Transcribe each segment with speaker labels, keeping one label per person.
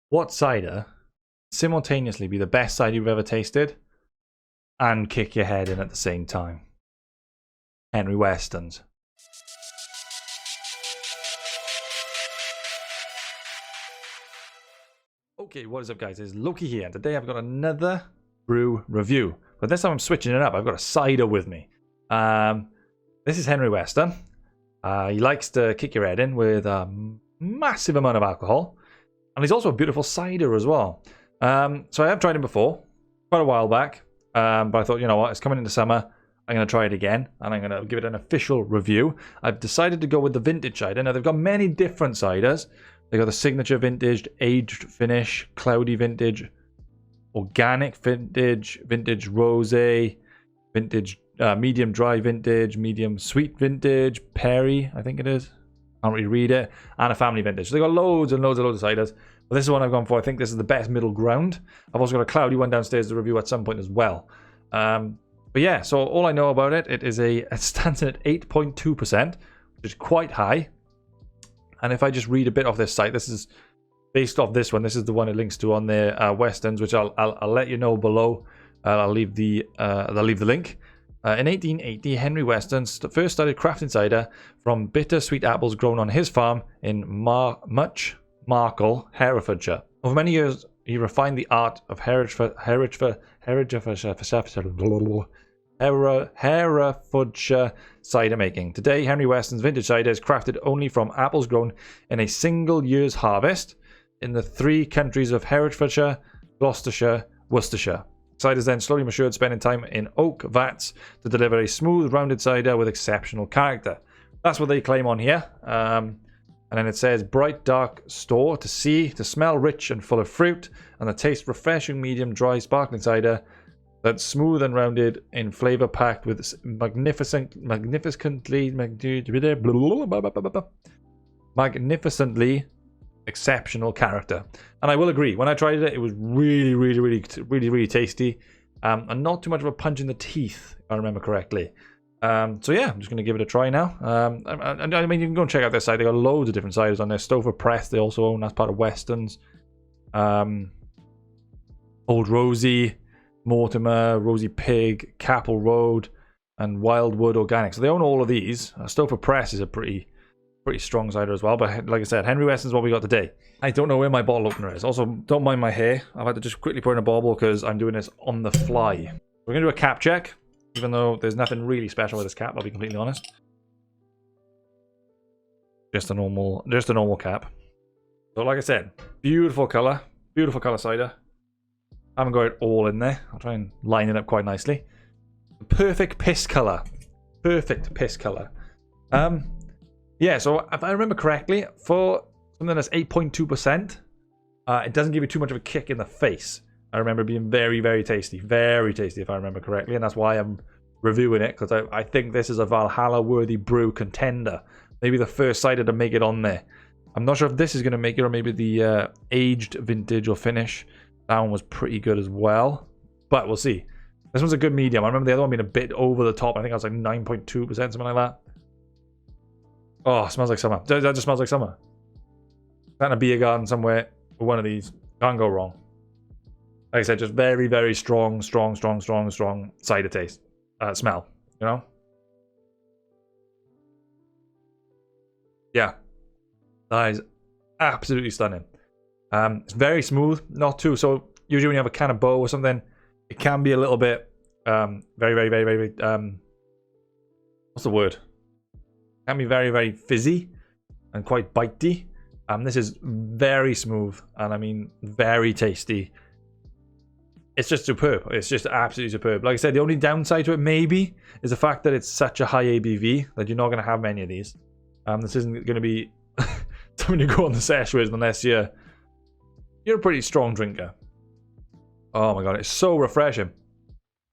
Speaker 1: What cider simultaneously be the best cider you've ever tasted and kick your head in at the same time? Henry Weston's. Okay, what is up guys? It's Llokii here, and today I've got another brew review. But this time I'm switching it up. I've got a cider with me. This is Henry Weston. He likes to kick your head in with a massive amount of alcohol. And he's also a beautiful cider as well. So I have tried him before, quite a while back. But I thought, you know what, it's coming into summer. I'm going to try it again, and I'm going to give it an official review. I've decided to go with the vintage cider. Now, they've got many different ciders. They've got the signature vintage, aged finish, cloudy vintage, organic vintage, vintage rosé, vintage medium dry vintage, medium sweet vintage, Perry, I think it is. I can't really read it. And a family vintage. So they've got loads and loads and loads of ciders. But this is one I've gone for. I think this is the best middle ground. I've also got a cloudy one downstairs to review at some point as well. But yeah, so all I know about it, it stands at 8.2%, which is quite high. And if I just read a bit off this site, this is based off this one. This is the one it links to on their WESTONS, which I'll let you know below. I'll leave the link. In 1880, Henry Weston's first started crafting cider from bitter sweet apples grown on his farm in Markle, Herefordshire. Over many years, he refined the art of Herefordshire cider making. Today, Henry Weston's vintage cider is crafted only from apples grown in a single year's harvest in the three countries of Herefordshire, Gloucestershire, Worcestershire. Cider is then slowly matured, spending time in oak vats to deliver a smooth, rounded cider with exceptional character. That's what they claim on here. And then it says, bright, dark store to see, to smell rich and full of fruit, and the taste refreshing, medium, dry, sparkling cider that's smooth and rounded in flavor, packed with magnificently exceptional character. And I will agree, when I tried it, it was really tasty, and not too much of a punch in the teeth, if I remember correctly. So yeah, I'm just going to give it a try now. I mean, you can go and check out their site. They got loads of different ciders on there. Stover Press, they also own, that's part of Weston's. Old Rosie, Mortimer, Rosie Pig, Capel Road, and Wildwood Organic. So they own all of these. Stover Press is a pretty strong cider as well. But like I said, Henry Weston's what we got today. I don't know where my bottle opener is. Also, don't mind my hair. I've had to just quickly put in a bobble because I'm doing this on the fly. We're going to do a cap check, even though there's nothing really special with this cap, I'll be completely honest. Just a normal cap. So like I said, beautiful colour cider. I haven't got it all in there. I'll try and line it up quite nicely. Perfect piss colour. Perfect piss colour. Yeah, so if I remember correctly, for something that's 8.2%, it doesn't give you too much of a kick in the face. I remember it being very tasty. Very tasty, if I remember correctly. And that's why I'm reviewing it, because I think this is a Valhalla-worthy brew contender. Maybe the first cider to make it on there. I'm not sure if this is going to make it, or maybe the aged vintage or finish. That one was pretty good as well. But we'll see. This one's a good medium. I remember the other one being a bit over the top. I think I was like 9.2%, something like that. Oh, it smells like summer. That just smells like summer. Sat in a beer garden somewhere with one of these. Can't go wrong. Like I said, just very strong cider taste. Smell, you know? Yeah. That is absolutely stunning. It's very smooth. Not too... So, usually when you have a can of Bow or something, it can be a little bit... very... what's the word? Can be very fizzy and quite bitey. This is very smooth, and I mean very tasty. It's just superb. It's just absolutely superb. Like I said, the only downside to it maybe is the fact that it's such a high ABV that you're not going to have many of these. This isn't going to be something you go on the sesh with unless you're a pretty strong drinker. Oh my god, it's so refreshing.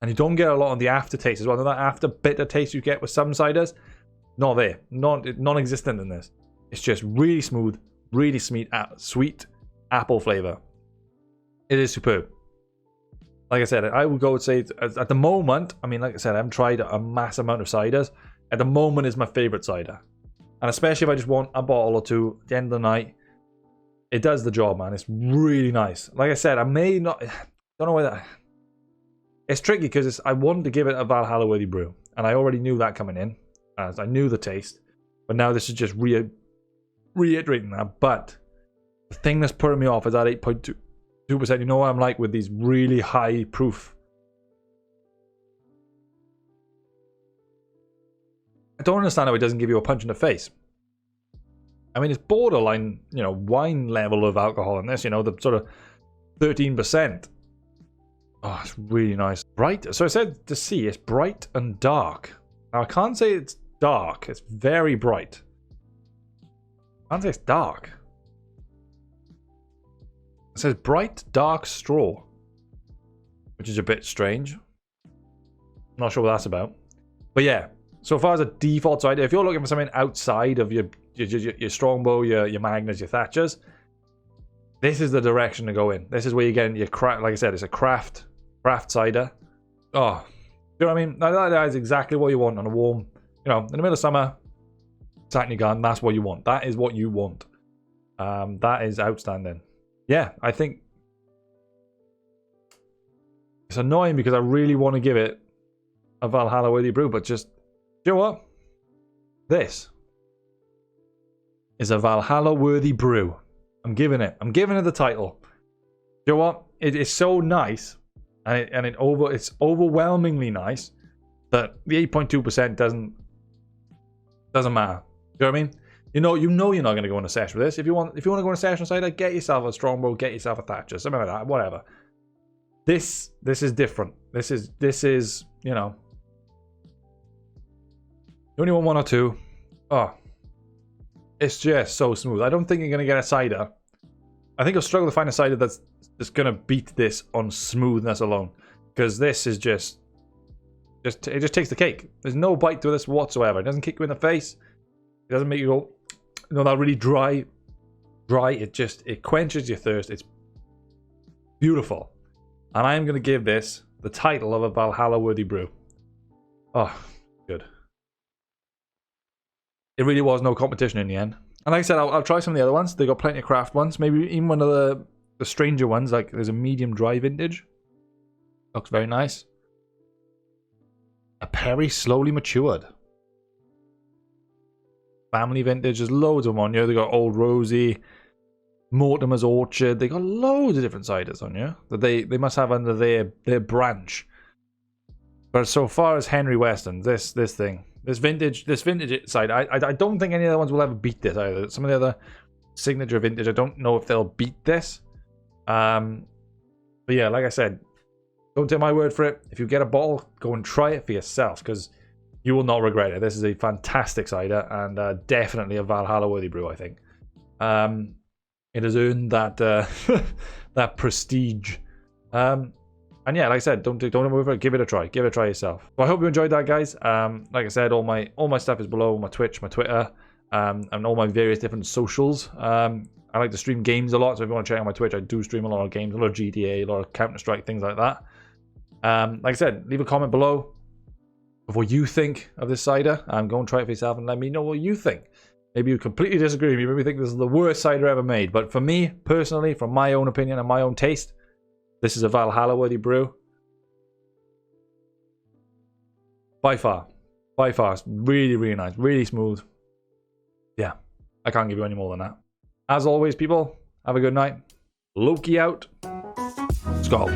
Speaker 1: And you don't get a lot on the aftertaste as well. That after bitter taste you get with some ciders, not there. Non-existent in this. It's just really smooth, really sweet apple flavor. It is superb. Like I said, I would go and say at the moment, I mean, like I said, I haven't tried a mass amount of ciders. At the moment is my favorite cider. And especially if I just want a bottle or two at the end of the night, it does the job, man. It's really nice. Like I said, I may not, don't know whether, it's tricky because I wanted to give it a Valhalla worthy brew, and I already knew that coming in, as I knew the taste, but now this is just reiterating that. But the thing that's putting me off is that 8.2%. You know what I'm like with these really high proof. I don't understand how it doesn't give you a punch in the face. I mean, it's borderline, you know, wine level of alcohol in this, you know, the sort of 13%. Oh, it's really nice. Bright. So I said to see, it's bright and dark. Now, I can't say it's dark. It's very bright. I can't say it's dark. It says bright, dark straw, which is a bit strange. I'm not sure what that's about. But yeah, so far as a default cider, if you're looking for something outside of your Strongbow, your Magners, your Thatchers, this is the direction to go in. This is where you're getting your craft. Like I said, it's a craft cider. Oh, you know what I mean? That is exactly what you want on a warm, you know, in the middle of summer, sat in your garden. That's what you want. That is what you want. That is outstanding. Yeah, I think it's annoying because I really want to give it a Valhalla worthy brew, but just, you know what? This is a Valhalla worthy brew. I'm giving it the title. You know what? It is so nice, and it's overwhelmingly nice that the 8.2% doesn't matter. You know what I mean? You know you're not going to go on a session with this. If you want to go on a session cider, get yourself a Strongbow, get yourself a Thatcher, something like that, whatever. This is different. This is, you know, you only want one or two. Oh, it's just so smooth. I don't think you're going to get a cider. I think you'll struggle to find a cider that's going to beat this on smoothness alone, because this is just it just takes the cake. There's no bite to this whatsoever. It doesn't kick you in the face. It doesn't make you go, you know, that really dry. It quenches your thirst. It's beautiful. And I'm going to give this the title of a Valhalla worthy brew. Oh, good. It really was no competition in the end. And like I said, I'll try some of the other ones. They got plenty of craft ones. Maybe even one of the stranger ones. Like there's a medium dry vintage. Looks very nice. A Perry slowly matured. Family vintage. There's loads of them on here. They got Old Rosie, Mortimer's Orchard. They got loads of different ciders on here that they must have under their branch. But so far as Henry Weston, this vintage side, I don't think any other ones will ever beat this either. Some of the other signature vintage, I don't know if they'll beat this. But yeah, like I said, don't take my word for it. If you get a bottle, go and try it for yourself, because you will not regret it. This is a fantastic cider, and definitely a Valhalla worthy brew, I think. It has earned that that prestige. And yeah, like I said, don't move it. Give it a try. Give it a try yourself. So I hope you enjoyed that, guys. Like I said, all my stuff is below: my Twitch, my Twitter, and all my various different socials. I like to stream games a lot, so if you want to check out my Twitch, I do stream a lot of games, a lot of GTA, a lot of Counter-Strike, things like that. Like I said, leave a comment below of what you think of this cider. Go and try it for yourself and let me know what you think. Maybe you completely disagree with me. Maybe you think this is the worst cider ever made. But for me, personally, from my own opinion and my own taste, this is a Valhalla worthy brew. By far. By far. It's really, really nice. Really smooth. Yeah. I can't give you any more than that. As always, people, have a good night. Llokii out. Skål.